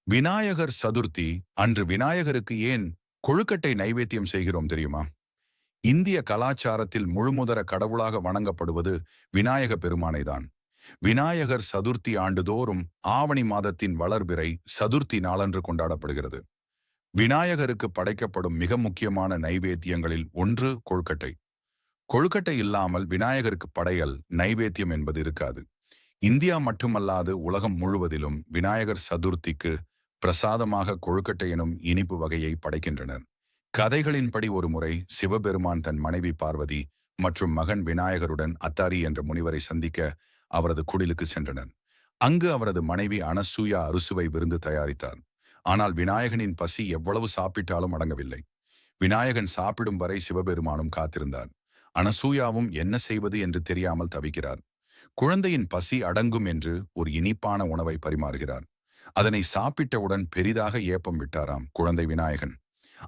விநாயகர் சதுர்த்தி அன்று விநாயகருக்கு ஏன் கொழுக்கட்டை நைவேத்தியம் செய்கிறோம் தெரியுமா? இந்திய கலாச்சாரத்தில் முழுமுதற கடவுளாக வணங்கப்படுவது விநாயக பெருமானைதான். விநாயகர் சதுர்த்தி ஆண்டுதோறும் ஆவணி மாதத்தின் வளர்பிறை சதுர்த்தி நாளன்று கொண்டாடப்படுகிறது. விநாயகருக்கு படைக்கப்படும் மிக முக்கியமான நைவேத்தியங்களில் ஒன்று கொழுக்கட்டை. கொழுக்கட்டை இல்லாமல் விநாயகருக்கு படையல் நைவேத்தியம் என்பது இருக்காது. இந்தியா மட்டுமல்லாது உலகம் முழுவதிலும் விநாயகர் சதுர்த்திக்கு பிரசாதமாக கொழுக்கட்டை எனும் இனிப்பு வகையை படைக்கின்றனர். கதைகளின்படி ஒருமுறை சிவபெருமான் தன் மனைவி பார்வதி மற்றும் மகன் விநாயகருடன் அத்தாரி என்ற முனிவரை சந்திக்க அவரது குடிலுக்கு சென்றனர். அங்கு அவரது மனைவி அனசூயா அறுசுவை விருந்து தயாரித்தார். ஆனால் விநாயகனின் பசி எவ்வளவு சாப்பிட்டாலும் அடங்கவில்லை. விநாயகன் சாப்பிடும் வரை சிவபெருமானும் காத்திருந்தார். அனசூயாவும் என்ன செய்வது என்று தெரியாமல் தவிக்கிறார். குழந்தையின் பசி அடங்கும் என்று ஒரு இனிப்பான உணவை பரிமாறுகிறார். அதனை சாப்பிட்டவுடன் பெரிதாக ஏப்பம் விட்டாராம் குழந்தை விநாயகன்.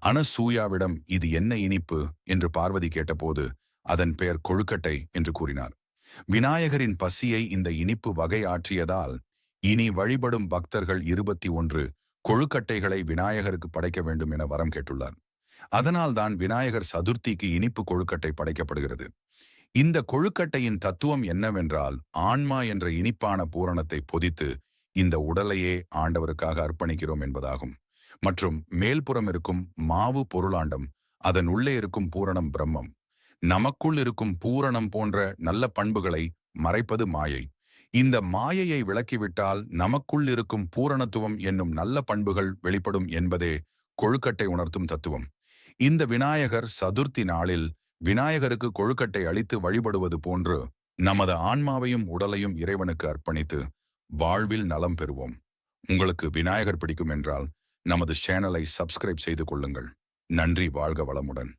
அனசூயாவிடம் இது என்ன இனிப்பு என்று பார்வதி கேட்டபோது அதன் பெயர் கொழுக்கட்டை என்று கூறினார். விநாயகரின் பசியை இந்த இனிப்பு வகை ஆற்றியதால் இனி வழிபடும் பக்தர்கள் 21 கொழுக்கட்டைகளை விநாயகருக்கு படைக்க வேண்டும் என வரம் கேட்டுள்ளார். அதனால்தான் விநாயகர் சதுர்த்திக்கு இனிப்பு கொழுக்கட்டை படைக்கப்படுகிறது. இந்த கொழுக்கட்டையின் தத்துவம் என்னவென்றால், ஆன்மா என்ற இனிப்பான பூரணத்தை பொதித்து இந்த உடலையே ஆண்டவருக்காக அர்ப்பணிக்கிறோம் என்பதாகும். மற்றும் மேல்புறம் இருக்கும் மாவு பொருளாண்டம், அதன் உள்ளே இருக்கும் பூரணம் பிரம்மம். நமக்குள் இருக்கும் பூரணம் போன்ற நல்ல பண்புகளை மறைப்பது மாயை. இந்த மாயையை விலக்கிவிட்டால் நமக்குள் இருக்கும் பூரணத்துவம் என்னும் நல்ல பண்புகள் வெளிப்படும் என்பதே கொழுக்கட்டை உணர்த்தும் தத்துவம். இந்த விநாயகர் சதுர்த்தி நாளில் விநாயகருக்கு கொழுக்கட்டை அளித்து வழிபடுவது போன்று நமது ஆன்மாவையும் உடலையும் இறைவனுக்கு அர்ப்பணித்து வாழ்வில் நலம் பெறுவோம். உங்களுக்கு விநாயகர் பிடிக்கும் என்றால் நமது சேனலை சப்ஸ்கிரைப் செய்து கொள்ளுங்கள். நன்றி. வாழ்க வளமுடன்.